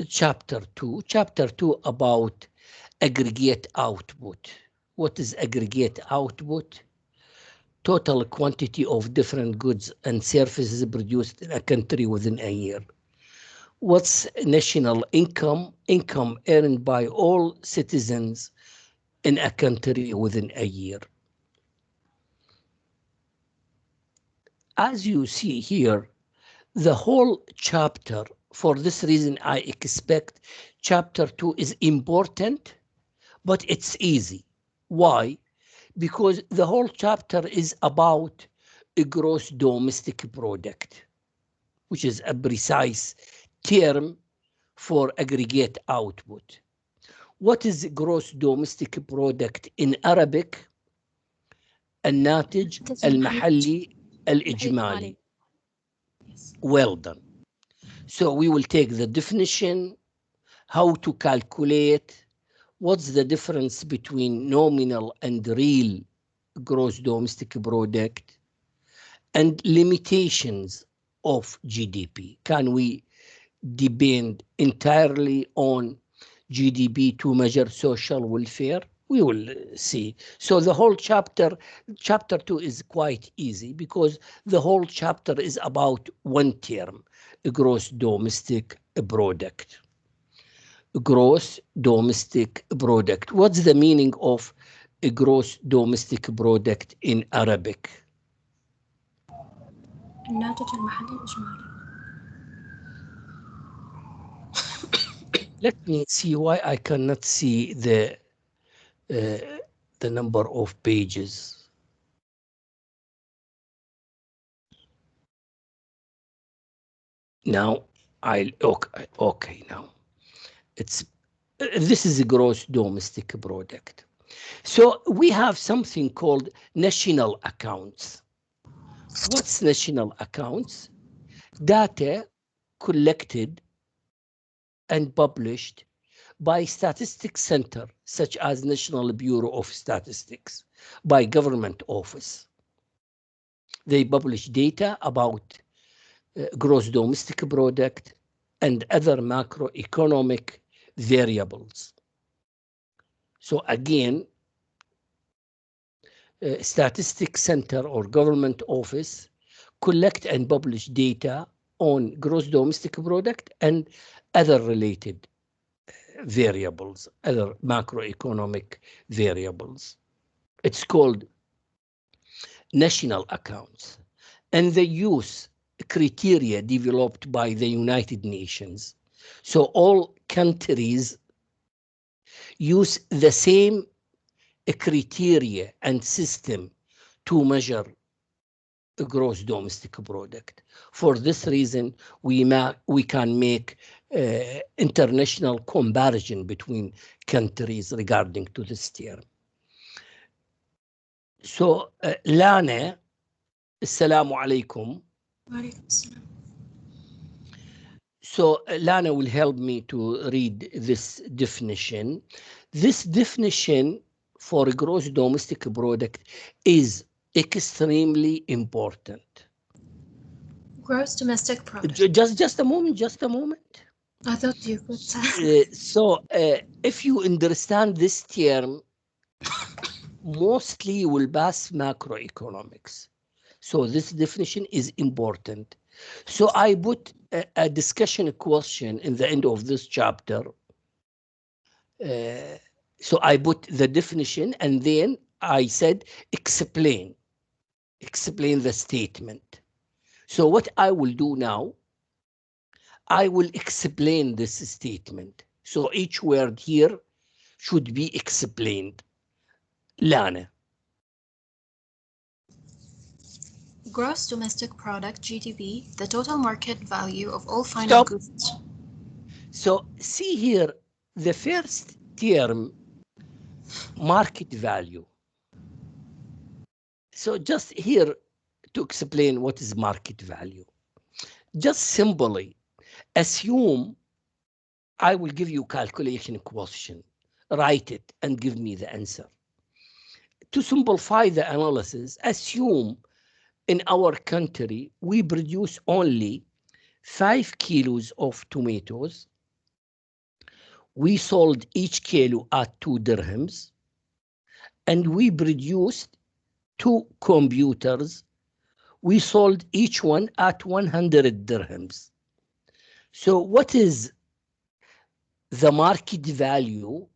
chapter 2. Chapter 2 about aggregate output. What is aggregate output? Total quantity of different goods and services produced in a country within a year. What's national income? Income earned by all citizens in a country within a year. As you see here, the whole chapter, for this reason, I expect chapter 2 is important, but it's easy. Why? Because the whole chapter is about a gross domestic product, which is a precise term for aggregate output. What is gross domestic product in Arabic? الناتج المحلي الإجمالي. Well done. So we will take the definition, how to calculate, what's the difference between nominal and real gross domestic product, and limitations of GDP. Can we depend entirely on GDP to measure social welfare? We will see. So the whole chapter 2 is quite easy because the whole chapter is about one term, gross domestic product. Gross domestic product. What's the meaning of a gross domestic product in Arabic? الناتج المحلي الإجمالي. Let me see why I cannot see the number of pages. Now okay now it's this is a gross domestic product. So we have something called national accounts. What's national accounts? Data collected and published by statistics center, such as National Bureau of Statistics, by government office. They publish data about gross domestic product and other macroeconomic variables. So again, statistics center or government office collect and publish data on gross domestic product and other related variables, other macroeconomic variables. It's called national accounts, and they use criteria developed by the United Nations. So all countries use the same criteria and system to measure a gross domestic product. For this reason, we can make international comparison between countries regarding to this term. So, Lana, assalamu alaikum. So Lana will help me to read this definition. This definition for a gross domestic product is extremely important. Gross domestic product. Just a moment. I thought you could. So if you understand this term, mostly you will pass macroeconomics. So this definition is important. So I put a discussion question in the end of this chapter. So I put the definition and then I said, explain the statement. So what I will do now, I will explain this statement. So each word here should be explained. Lana. Gross domestic product, GDP, the total market value of all final goods. So see here, the first term, market value. So just here to explain what is market value. Just simply assume I will give you calculation question, write it and give me the answer. To simplify the analysis, assume in our country, we produce only 5 kilos of tomatoes We sold each kilo at 2 dirhams, and we produced 2 computers. We sold each one at 100 dirhams. So what is the market value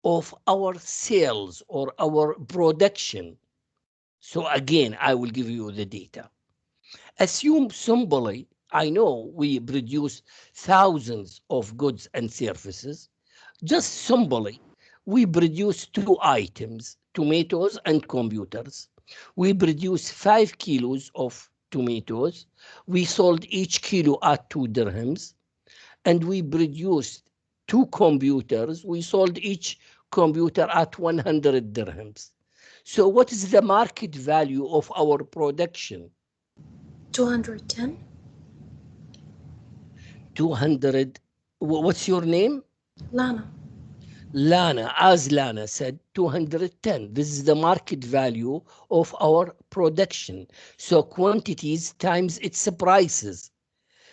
of our sales or our production? So again, I will give you the data. Assume simply, I know we produce thousands of goods and services. Just simply, we produce 2 items, tomatoes and computers. We produce 5 kilos of tomatoes. We sold each kilo at 2 dirhams. And we produced 2 computers. We sold each computer at 100 dirhams. So what is the market value of our production? 210. 200. What's your name? Lana. Lana, as Lana said, 210. This is the market value of our production. So quantities times its prices.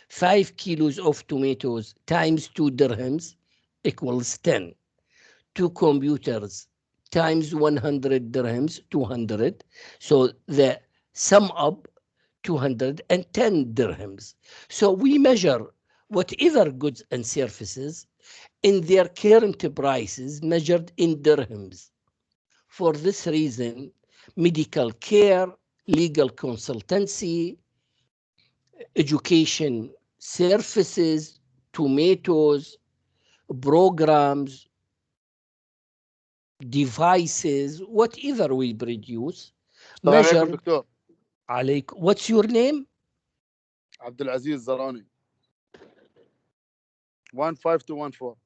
5 kilos of tomatoes times 2 dirhams equals 10. 2 computers times 100 dirhams, 200. So the sum up 210 dirhams. So we measure whatever goods and services in their current prices measured in dirhams. For this reason, medical care, legal consultancy, education services, tomatoes, programs, devices, whatever we produce, السلام عليكم measured. دكتور. عليك. What's your name? عبد العزيز زراني. 15214.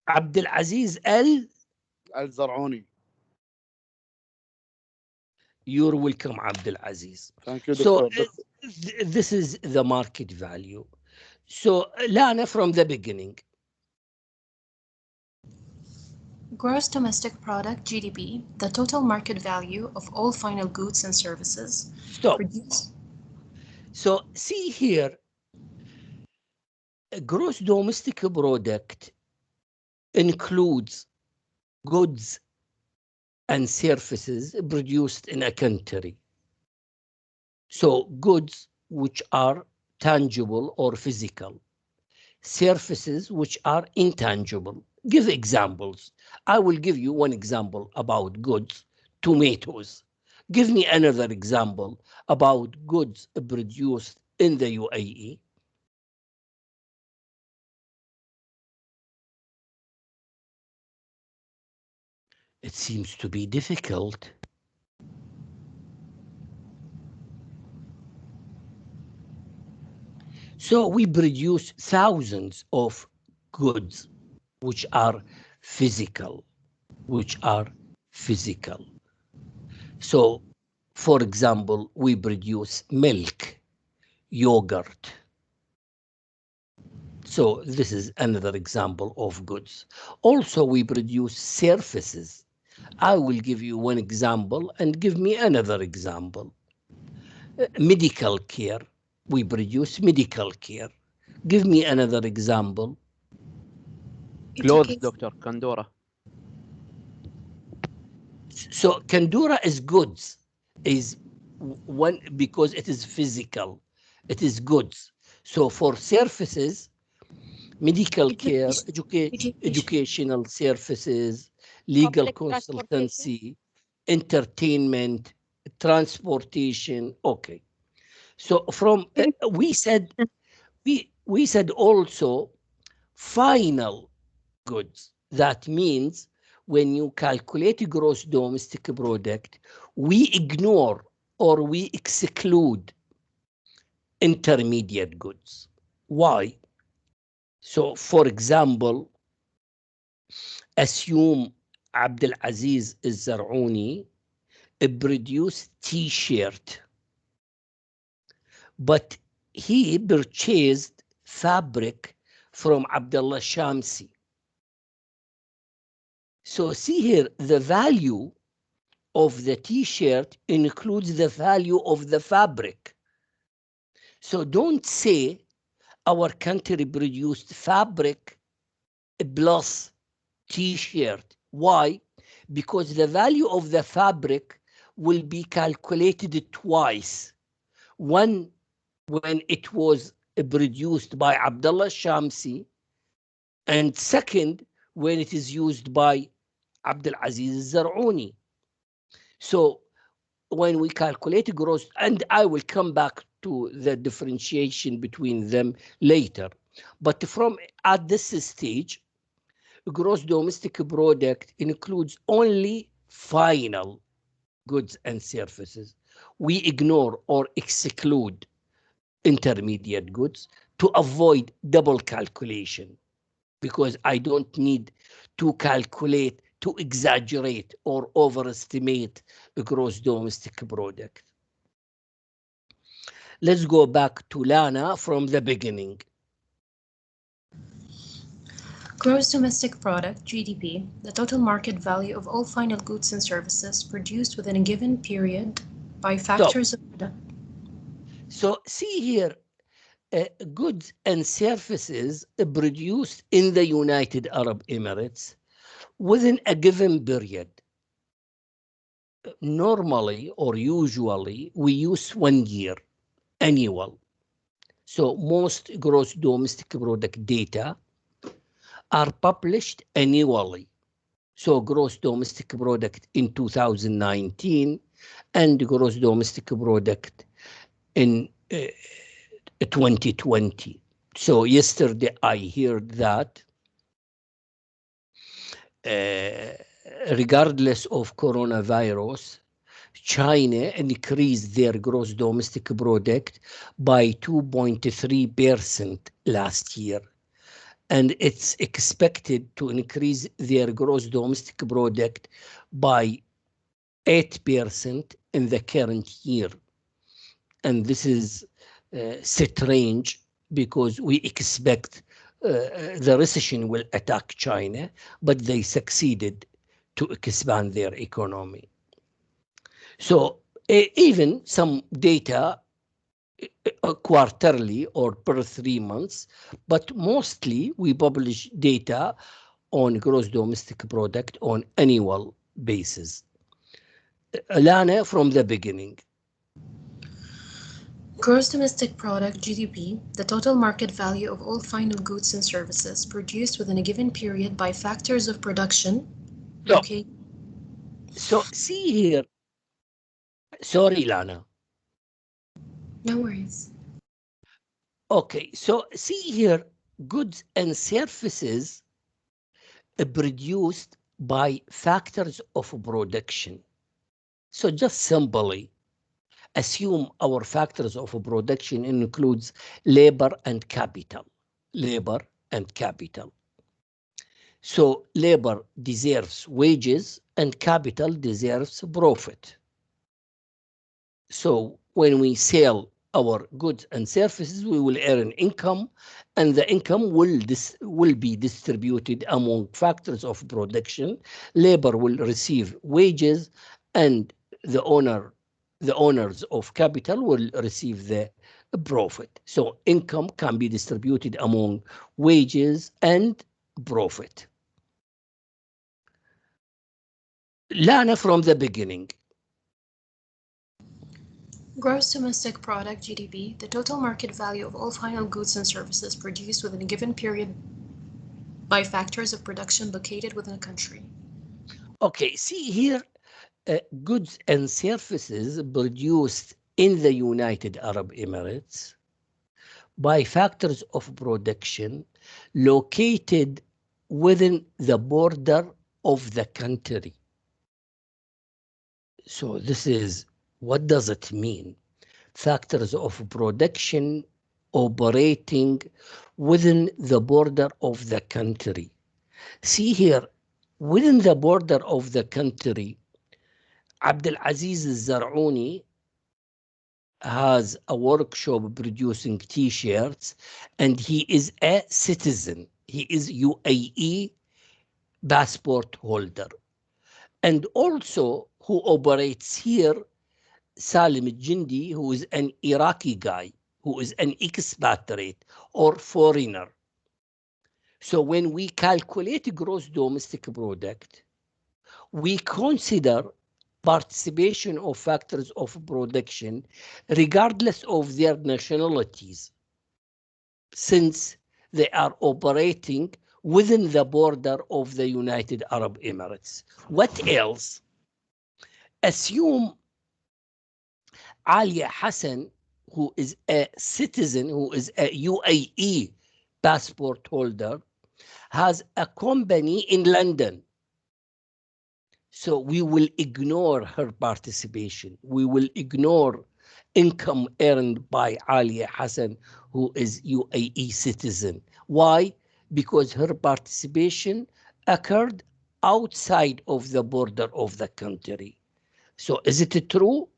عبد العزيز الزرعوني. You're welcome, Abdul Aziz. Thank you, So doctor. this is the market value. So Lana, from the beginning. Gross domestic product, GDP, the total market value of all final goods and services. Stop. So see here, gross domestic product includes goods and services produced in a country. So goods which are tangible or physical, services which are intangible. Give examples. I will give you one example about goods, tomatoes. Give me another example about goods produced in the UAE. It seems to be difficult. So we produce thousands of goods which are physical, So, for example, we produce milk, yogurt. So this is another example of goods. Also, we produce services. I will give you one example and give me another example. Medical care. We produce medical care. Give me another example. Clothes, Dr. Kandora. So Kandura is goods, is one because it is physical. It is goods. So for services, medical care, educational services, legal consultancy, entertainment, transportation. Okay. So from we said also final goods. That means when you calculate gross domestic product, we ignore or we exclude intermediate goods. Why? So, for example, assume Abdul Aziz Zar'uni produced T-shirt, but he purchased fabric from Abdullah Shamsi. So see here, the value of the T-shirt includes the value of the fabric. So don't say our country produced fabric plus t-shirt. Why? Because the value of the fabric will be calculated twice. One, when it was produced by Abdullah Shamsi, and second, when it is used by Abdul Aziz Zar'uni. So when we calculate gross, and I will come back to the differentiation between them later, but from at this stage, gross domestic product includes only final goods and services. We ignore or exclude intermediate goods to avoid double calculation, because I don't need to calculate, to exaggerate or overestimate the gross domestic product. Let's go back to Lana from the beginning. Gross domestic product, GDP, the total market value of all final goods and services produced within a given period by factors of production. So see here, goods and services produced in the United Arab Emirates within a given period. Normally or usually we use 1 year, annual. So most gross domestic product data are published annually. So gross domestic product in 2019 and gross domestic product in 2020. So yesterday I heard that regardless of coronavirus, China increased their gross domestic product by 2.3% last year. And it's expected to increase their gross domestic product by 8% in the current year. And this is strange because we expect the recession will attack China, but they succeeded to expand their economy. So even some data quarterly or per 3 months, but mostly we publish data on gross domestic product on annual basis. Lana, from the beginning. Gross domestic product, GDP, the total market value of all final goods and services produced within a given period by factors of production. No. Okay. So see here. Sorry, Lana. No worries. Okay, so see here, goods and services produced by factors of production. So just simply assume our factors of production includes labor and capital. Labor and capital. So labor deserves wages and capital deserves profit. So when we sell our goods and services, we will earn income, and the income will be distributed among factors of production. Labor will receive wages, and the owners of capital will receive the profit. So income can be distributed among wages and profit. Lana, from the beginning. Gross domestic product, GDP, the total market value of all final goods and services produced within a given period by factors of production located within a country. Okay, see here, goods and services produced in the United Arab Emirates by factors of production located within the border of the country. So this is, what does it mean? Factors of production operating within the border of the country. See here, within the border of the country, Abdul Aziz Zar'uni has a workshop producing t-shirts, and he is a citizen. He is UAE passport holder. And also who operates here, Salim Al-Jundi, who is an Iraqi guy, who is an expatriate or foreigner. So when we calculate gross domestic product, we consider participation of factors of production regardless of their nationalities, since they are operating within the border of the United Arab Emirates. What else? Assume Alia Hassan, who is a citizen, who is a UAE passport holder, has a company in London. So we will ignore her participation. We will ignore income earned by Alia Hassan, who is UAE citizen. Why? Because her participation occurred outside of the border of the country. So is it true?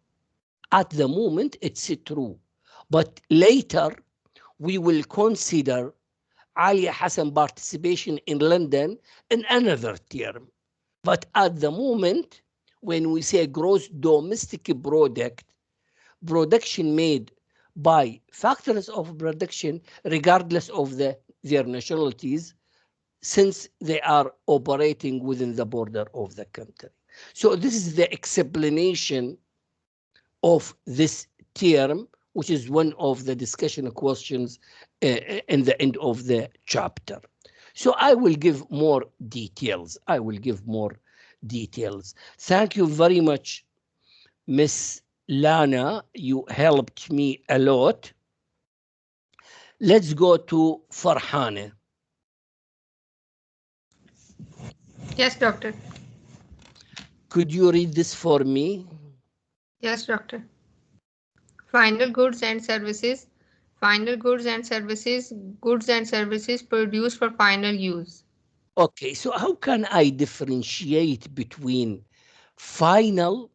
At the moment, it's true. But later, we will consider Alia Hassan participation in London in another term. But at the moment, when we say gross domestic product, production made by factors of production, regardless of their nationalities, since they are operating within the border of the country. So this is the explanation of this term, which is one of the discussion questions in the end of the chapter. So I will give more details. Thank you very much, Miss Lana. You helped me a lot. Let's go to Farhane. Yes, doctor. Could you read this for me? Yes, doctor. Final goods and services. Final goods and services. Goods and services produced for final use. Okay, so how can I differentiate between final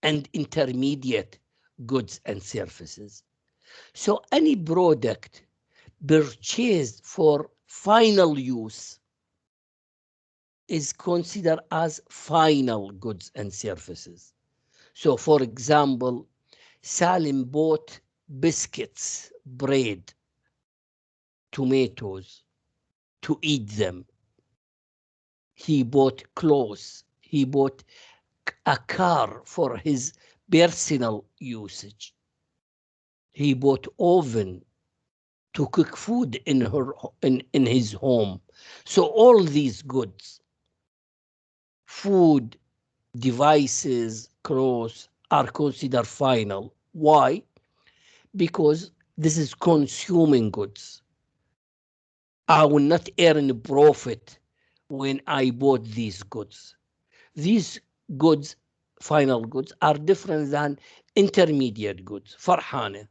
and intermediate goods and services? So any product purchased for final use is considered as final goods and services. So for example, Salim bought biscuits, bread, tomatoes to eat them. He bought clothes. He bought a car for his personal usage. He bought oven to cook food in his home. So all these goods, food, devices, clothes, are considered final. Why? Because this is consuming goods. I will not earn profit when I bought these goods. These goods, final goods, are different than intermediate goods. Farhane.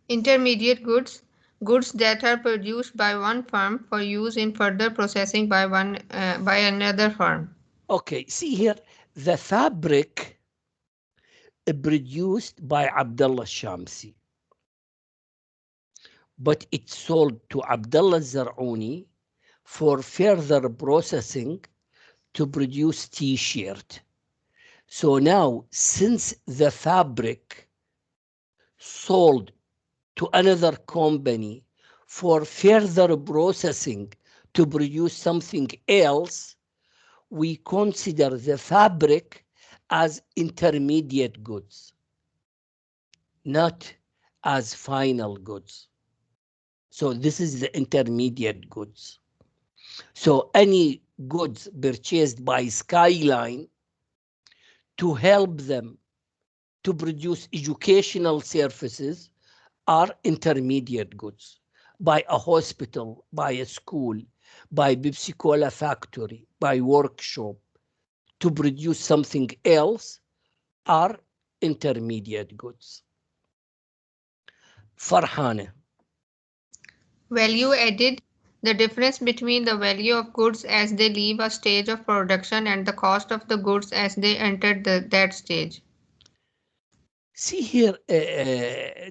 Intermediate goods. Goods that are produced by one firm for use in further processing by another firm. Okay, see here, the fabric produced by Abdullah Shamsi, but it's sold to Abdullah Zar'uni for further processing to produce T-shirt. So now, since the fabric sold to another company for further processing to produce something else, we consider the fabric as intermediate goods, not as final goods. So this is the intermediate goods. So any goods purchased by Skyline to help them to produce educational services are intermediate goods. By a hospital, by a school, by Pepsi Cola factory, by workshop, to produce something else are intermediate goods. Farhane. Value added. The difference between the value of goods as they leave a stage of production and the cost of the goods as they entered that stage. See here,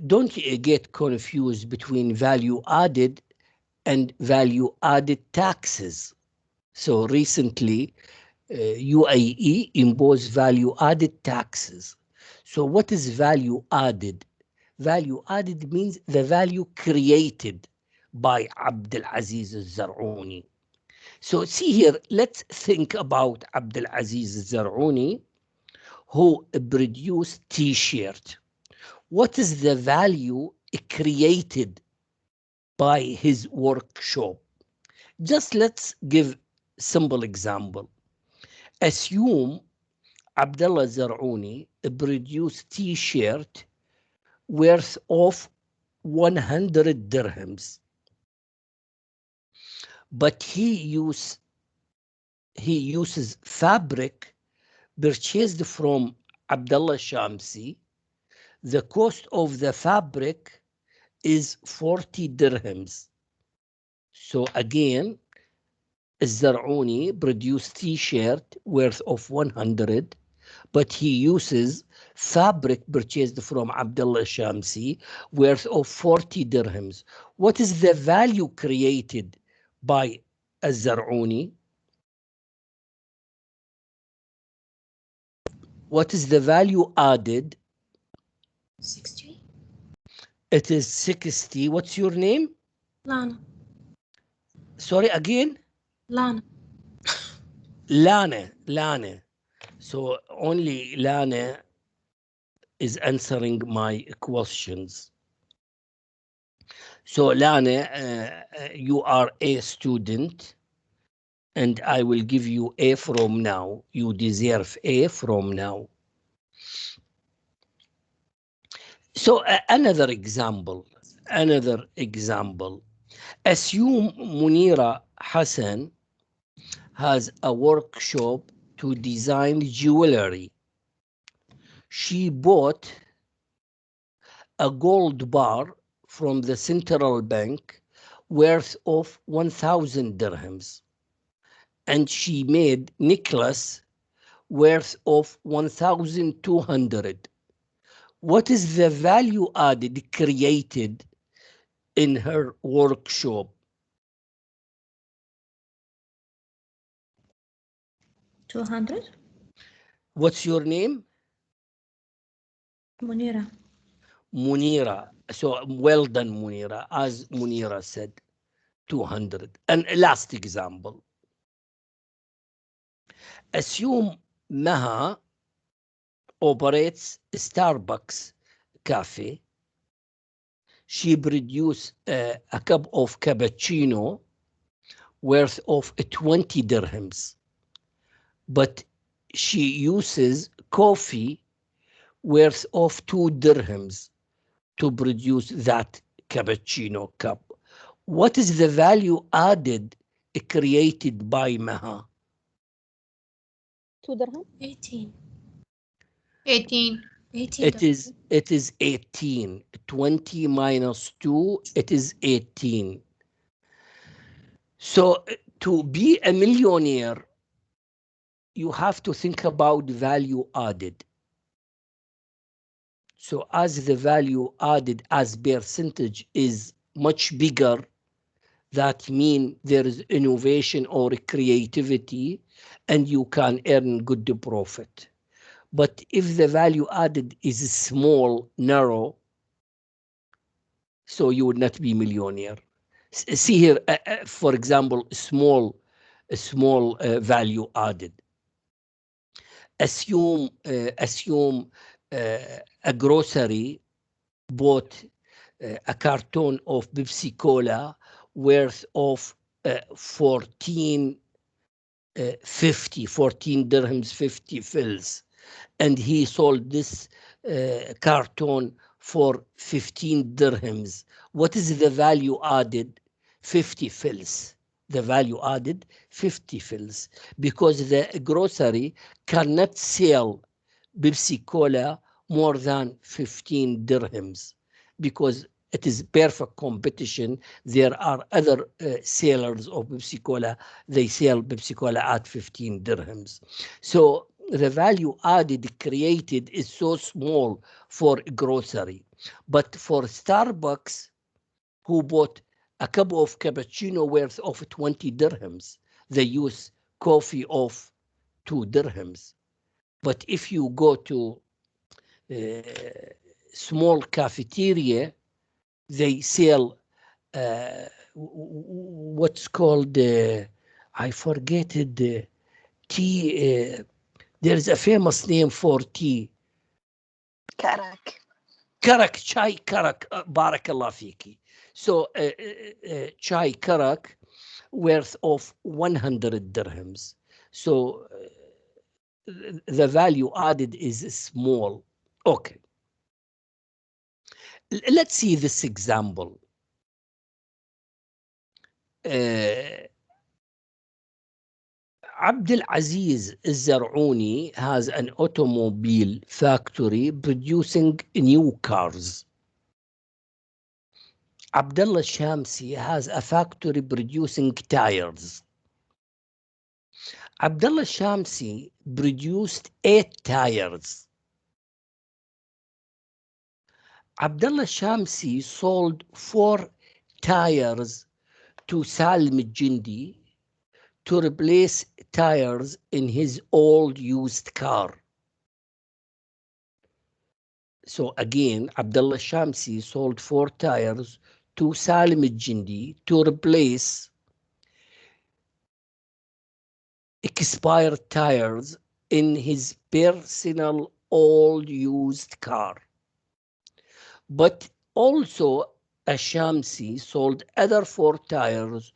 don't get confused between value added and value added taxes. So recently, UAE imposed value added taxes. So what is value added? Value added means the value created by Abdulaziz al-Zar'uni. So see here, let's think about Abdulaziz al-Zar'uni, who produced T-shirt. What is the value created by his workshop? Just let's give simple example. Assume Abdullah Zar'uni produced T-shirt worth of 100 dirhams, but he uses fabric purchased from Abdullah Shamsi. The cost of the fabric is 40 dirhams. So again, Zar'uni produced T-shirt worth of 100, but he uses fabric purchased from Abdullah Shamsi worth of 40 dirhams. What is the value created by Zar'uni? What is the value added? 60. It is 60. What's your name? Lana. Sorry, again? Lana. Lana. So only Lana is answering my questions. So Lana, you are a student, and I will give you A from now. You deserve A from now. So another example. Assume Munira Hassan has a workshop to design jewelry. She bought a gold bar from the central bank worth of 1,000 dirhams, and she made necklace worth of 1,200. What is the value added created in her workshop? 200. What's your name? Munira. Munira. So well done, Munira. As Munira said, 200. And last example. Assume Maha operates Starbucks cafe. She produced a cup of cappuccino worth of 20 dirhams, but she uses coffee worth of 2 dirhams to produce that cappuccino cup. What is the value added created by Maha? 2 dirham. 18. 18. It is 18. 20 minus 2, it is 18. So to be a millionaire, you have to think about value added. So as the value added as percentage is much bigger, that means there is innovation or creativity, and you can earn good profit. But if the value added is small, narrow, so you would not be millionaire. See here, for example, small value added. Assume a grocery bought a carton of Pepsi Cola worth of 14 dirhams, 50 fills, and he sold this carton for 15 dirhams. What is the value added? 50 fills. The value added 50 fills, because the grocery cannot sell Pepsi Cola more than 15 dirhams, because it is perfect competition. There are other sellers of Pepsi Cola. They sell Pepsi Cola at 15 dirhams. So the value added created is so small for grocery. But for Starbucks, who bought a cup of cappuccino worth of 20 dirhams, they use coffee of 2 dirhams. But if you go to small cafeteria, they sell what's called, I forget it, tea. There's a famous name for tea. Karak. Karak, chai karak, barakallah fiki. So chai karak worth of 100 dirhams. So the value added is small. Okay. Let's see this example. Abdul Aziz Zar'uni has an automobile factory producing new cars. Abdullah Shamsi has a factory producing tires. Abdullah Shamsi produced 8 tires. Abdullah Shamsi sold 4 tires to Salim Al-Jundi to replace tires in his old used car. So again, Abdullah Shamsi sold 4 tires to Salim Al-Jundi to replace expired tires in his personal old used car. But also Shamsi sold other 4 tires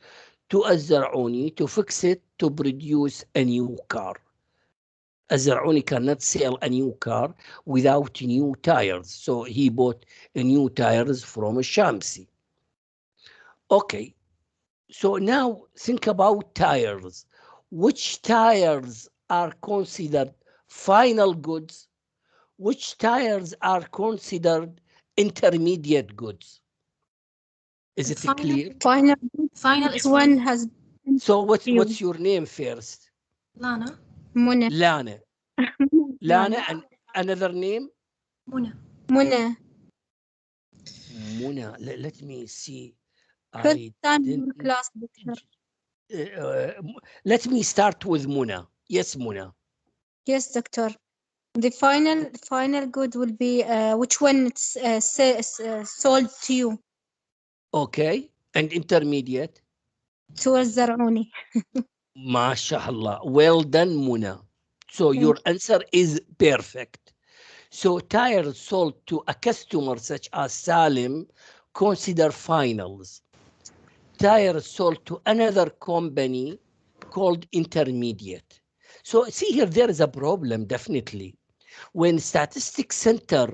to Zar'uni to fix it to produce a new car. Zar'uni cannot sell a new car without new tires, so he bought new tires from Shamsi. Okay, so now think about tires. Which tires are considered final goods? Which tires are considered intermediate goods? Is it clear? Final Which is one has So what's your name first? Lana. Muna? Lana. Lana, and another name? Muna. Muna. Muna. Let me see. First time in class, doctor. Let me start with Muna. Yes, Muna. Yes, doctor. The final good will be which one it's sold to you. Okay. And intermediate? Towards Zar'uni. MashaAllah. Well done, Muna. So your answer is perfect. So tires sold to a customer such as Salim consider finals. Tires sold to another company called intermediate. So see here, there is a problem, definitely. When Statistics Center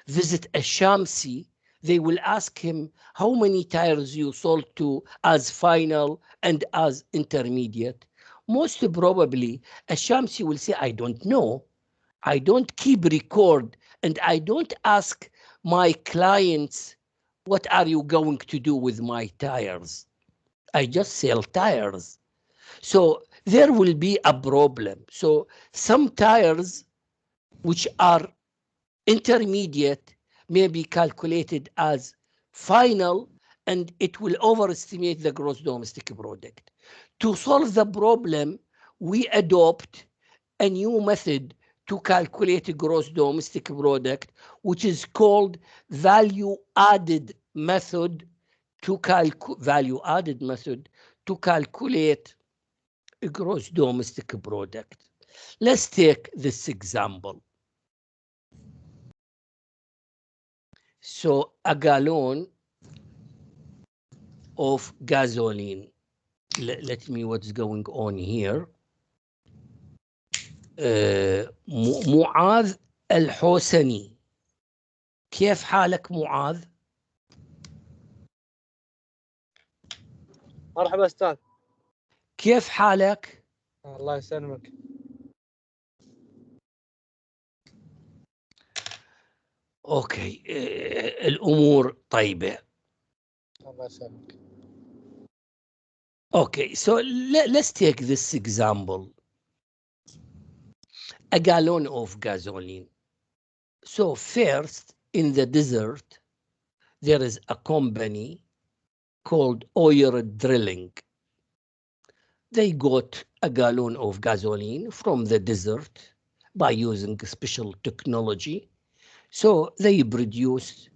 visit a Shamsi, they will ask him how many tires you sold to as final and as intermediate. Most probably, a Shamsi will say, I don't know. I don't keep record, and I don't ask my clients, what are you going to do with my tires? I just sell tires. So there will be a problem. So some tires which are intermediate may be calculated as final, and it will overestimate the gross domestic product. To solve the problem, we adopt a new method to calculate gross domestic product, which is called value added method to calculate gross domestic product. Let's take this example. So a gallon of gasoline. Let me what's going on here. معاذ الحوسني. كيف حالك معاذ؟ مرحبا استاذ. كيف حالك؟ الله يسلمك. اوكي. الامور طيبه. الله يسلمك. Okay, so let's take this example. A gallon of gasoline. So first, in the desert, there is a company called Oil Drilling. They got a gallon of gasoline from the desert by using special technology. So they produced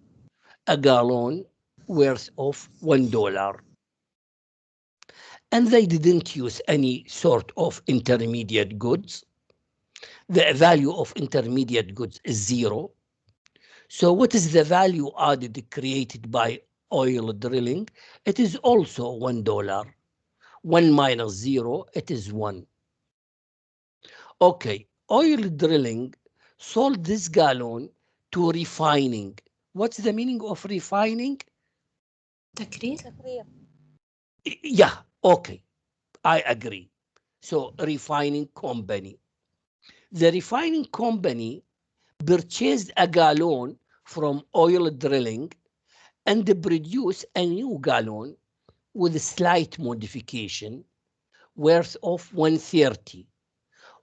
a gallon worth of $1. and they didn't use any sort of intermediate goods. The value of intermediate goods is 0. So what is the value added created by oil drilling? It is also $1. 1 minus 0, it is 1. Okay, oil drilling sold this gallon to refining. What's the meaning of refining? تكرير. Yeah, okay, I agree. So refining company. The refining company purchased a gallon from oil drilling and produced a new gallon with a slight modification worth of 130.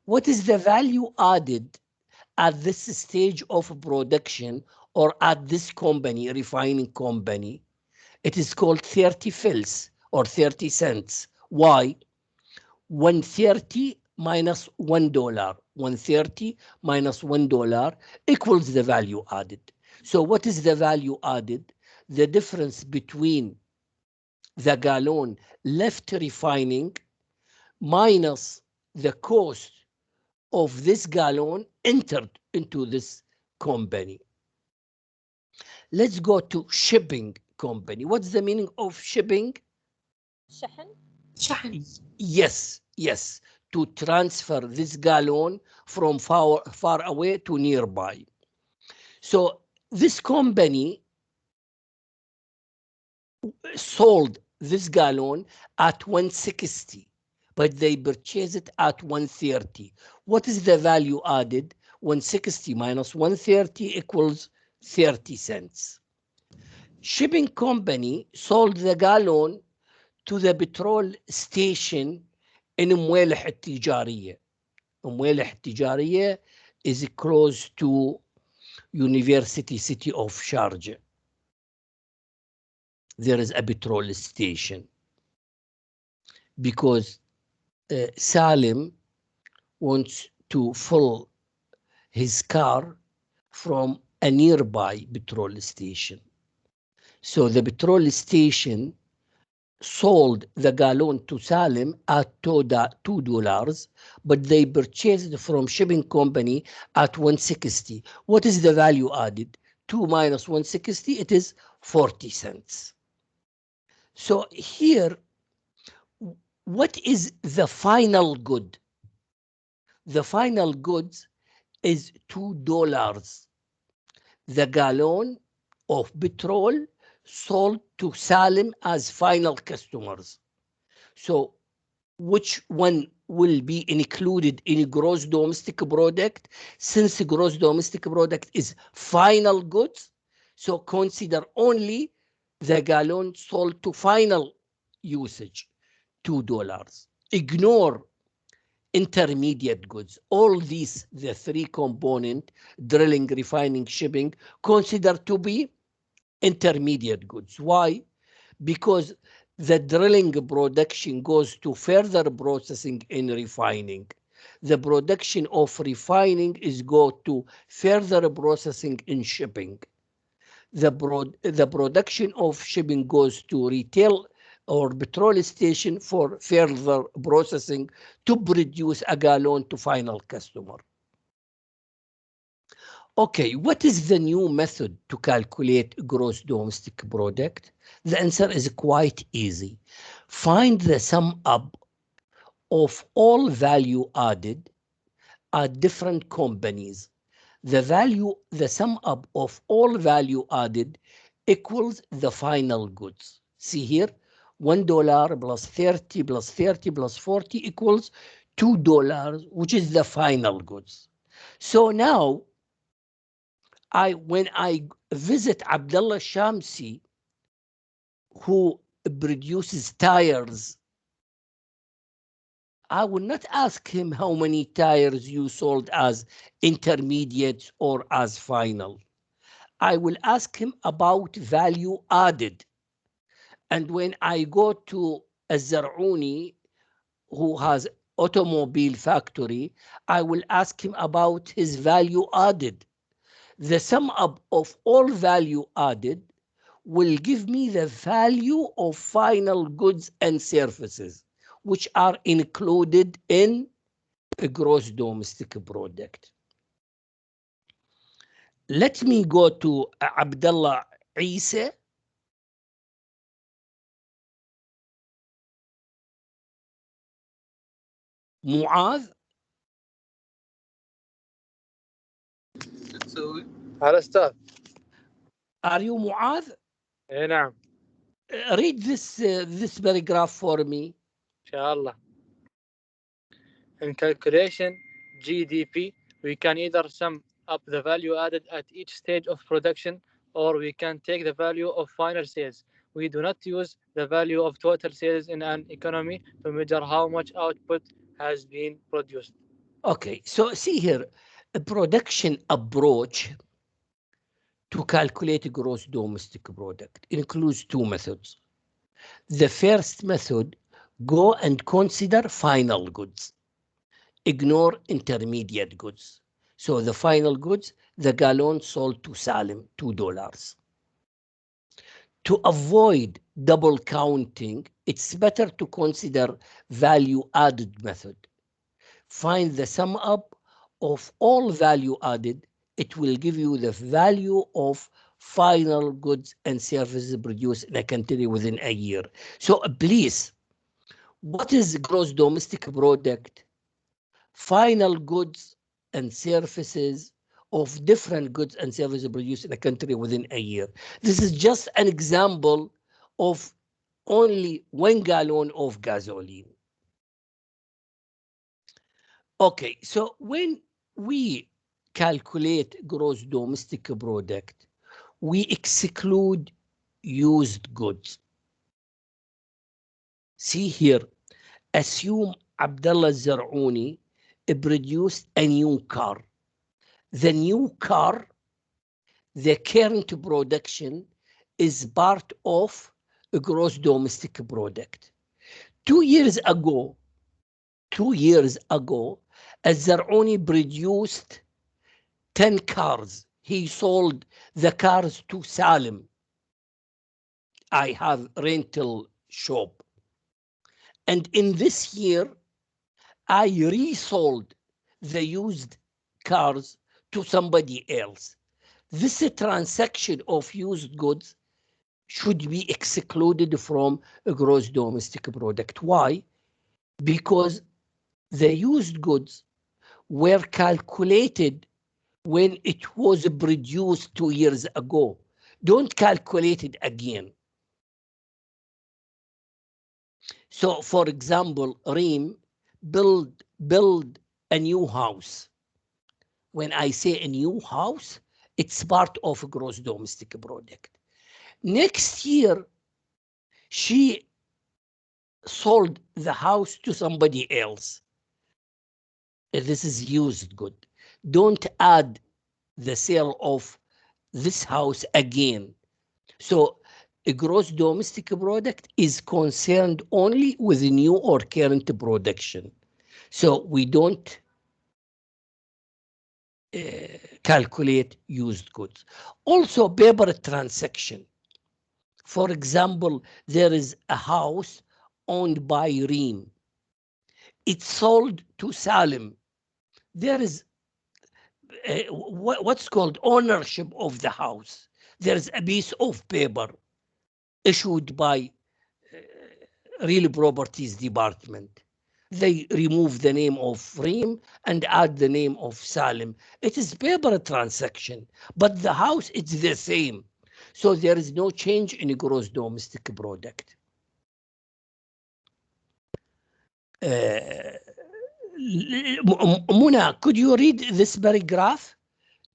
What is the value added at this stage of production or at this company, refining company? It is called 30 fils or 30 cents. Why? 130 minus $1. 130 minus $1 equals the value added. So what is the value added? The difference between the gallon left refining minus the cost of this gallon entered into this company. Let's go to shipping company. What's the meaning of shipping? شحن. Yes, to transfer this gallon from far away to nearby. So this company sold this gallon at 160, but they purchased it at 130. What is the value added? 160 minus 130 equals 30 cents. Shipping company sold the gallon to the petrol station in موالح التجارية. موالح التجارية is close to University City of Sharjah. There is a petrol station because Salim wants to fill his car from a nearby petrol station. So the petrol station sold the gallon to Salim at $2, but they purchased from shipping company at 160. What is the value added? 2 minus 160, it is 40 cents. So here, what is the final good? The final goods is $2. The gallon of petrol sold to Salim as final customers. So which one will be included in gross domestic product? Since gross domestic product is final goods, so consider only the gallon sold to final usage, $2. Ignore intermediate goods. All these, the three component, drilling, refining, shipping, consider to be intermediate goods. Why? Because the drilling production goes to further processing in refining. The production of refining is go to further processing in shipping. The production of shipping goes to retail or petrol station for further processing to produce a gallon to final customer. Okay, what is the new method to calculate gross domestic product? The answer is quite easy. Find the sum up of all value added at different companies. The sum up of all value added equals the final goods. See here, $1 plus 30 plus 30 plus 40 equals $2, which is the final goods. So now, when I visit Abdullah Shamsi, who produces tires, I will not ask him how many tires you sold as intermediate or as final. I will ask him about value added. And when I go to Al-Zar'uni, who has automobile factory, I will ask him about his value added. The sum up of all value added will give me the value of final goods and services. which are included in a gross domestic product. Let me go to Abdullah Isa. Muaz. هلا أستاذ. Are you Muaz? إيه نعم. Read this paragraph for me. إن شاء الله. In calculation GDP, we can either sum up the value added at each stage of production, or we can take the value of final sales. We do not use the value of total sales in an economy to measure how much output has been produced. Okay, so see here, a production approach to calculate gross domestic product includes two methods. The first method, go and consider final goods. Ignore intermediate goods. So the final goods, the gallon sold to Salim, $2. To avoid double counting, it's better to consider value added method. Find the sum up of all value added. It will give you the value of final goods and services produced in a country within a year. So please, what is gross domestic product? Final goods and services of different goods and services produced in a country within a year. This is just an example of only 1 gallon of gasoline. Okay, so when we calculate gross domestic product, we exclude used goods. See here, assume Abdullah Zar'uni produced a new car. The new car, the current production is part of a gross domestic product. 2 years ago, Zar'uni produced 10 cars. He sold the cars to Salim. I have rental shop. And in this year, I resold the used cars to somebody else. This transaction of used goods should be excluded from a gross domestic product. Why? Because the used goods were calculated when it was produced 2 years ago. Don't calculate it again. So, for example, Reem build a new house. When I say a new house, it's part of a gross domestic product. Next year, she sold the house to somebody else. This is used good. Don't add the sale of this house again. So a gross domestic product is concerned only with new or current production. So we don't calculate used goods. Also, paper transaction. For example, there is a house owned by Reem. It's sold to Salim. There is what's called ownership of the house. There's a piece of paper issued by Real Properties Department. They remove the name of Reem and add the name of Salim. It is paper transaction, but the house is the same. So there is no change in gross domestic product. Muna, could you read this paragraph?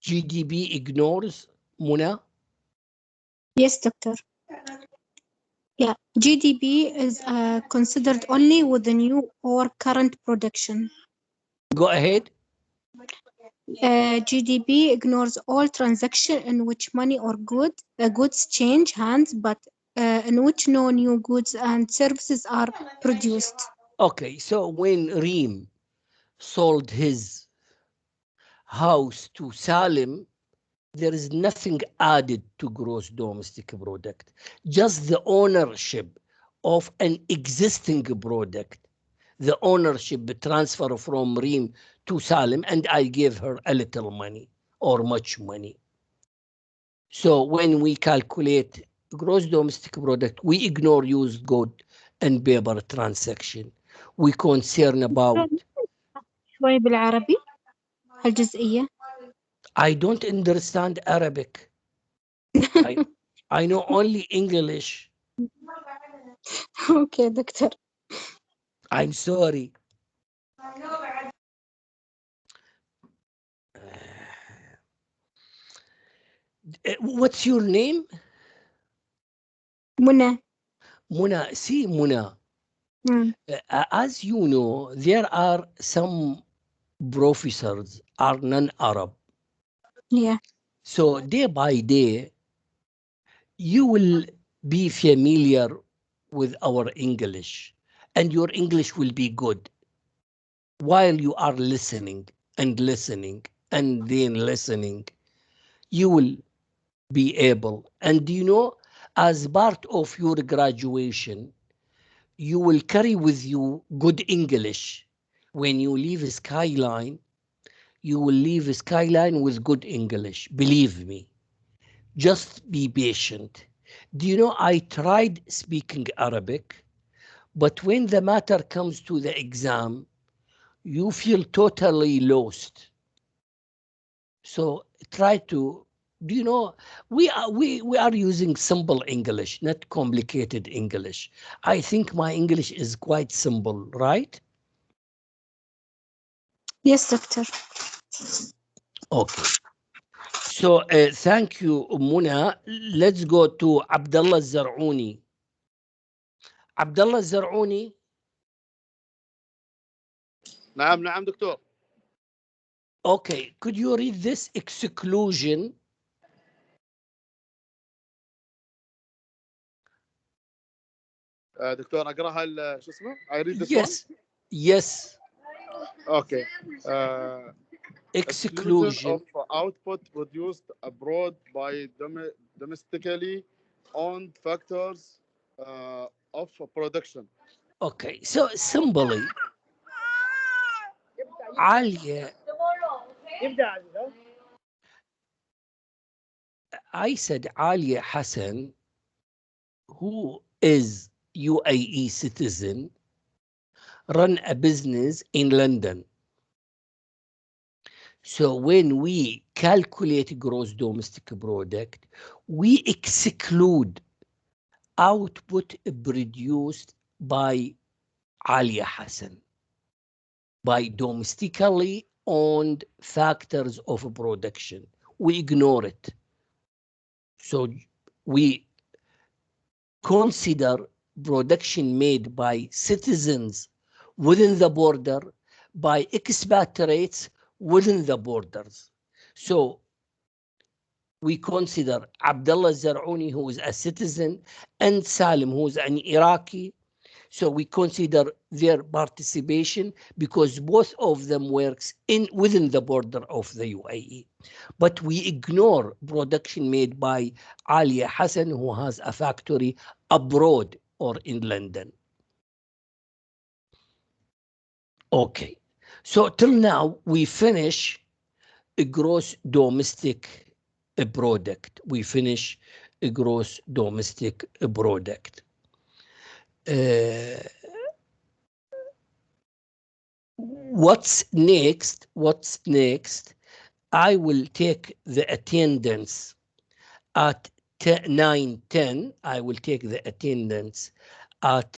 GDP ignores, Muna? Yes, doctor. Yeah, GDP is considered only with the new or current production. Go ahead. GDP ignores all transactions in which money or goods change hands, but in which no new goods and services are produced. Okay, so when Reem sold his house to Salim, there is nothing added to gross domestic product, just the ownership of an existing product the ownership transfer from Reem to Salim, and I gave her a little money or much money. So when we calculate gross domestic product, we ignore used good and paper transaction. We concern about. شوي بالعربي هالجزئية. I don't understand Arabic. I know only English. اوكي دكتور. I'm sorry. What's your name? منى. Muna. See, Muna. As you know, there are some professors are non-Arab. Yeah. So day by day, you will be familiar with our English, and your English will be good while you are listening and listening and then listening. You will be able, and you know, as part of your graduation, you will carry with you good English. When you leave Skyline, you will leave Skyline with good English. Believe me. Just be patient. Do you know, I tried speaking Arabic, but when the matter comes to the exam, you feel totally lost. So try to, do you know, we are using simple English, not complicated English. I think my English is quite simple, right? Yes, doctor. Okay. So thank you, Muna. Let's go to Abdullah Zar'uni. Abdullah Zar'uni. نعم دكتور. Okay, could you read this exclusion? دكتور اقراها شو اسمه؟ I read this Yes. one? Yes. Okay. Exclusion of output produced abroad by domestically owned factors of production. Okay, so simply Alia, I said Alia Hassan, who is UAE citizen, run a business in London. So when we calculate gross domestic product, we exclude output produced by Alia Hassan, by domestically owned factors of production. We ignore it. So we consider production made by citizens within the border, by expatriates within the borders. So we consider Abdullah Zar'uni, who is a citizen, and Salim, who is an Iraqi. So we consider their participation because both of them works within the border of the UAE. But we ignore production made by Alia Hassan, who has a factory abroad or in London. Okay, so till now we finish a gross domestic product. We finish a gross domestic product. What's next? I will take the attendance at 9:10. I will take the attendance at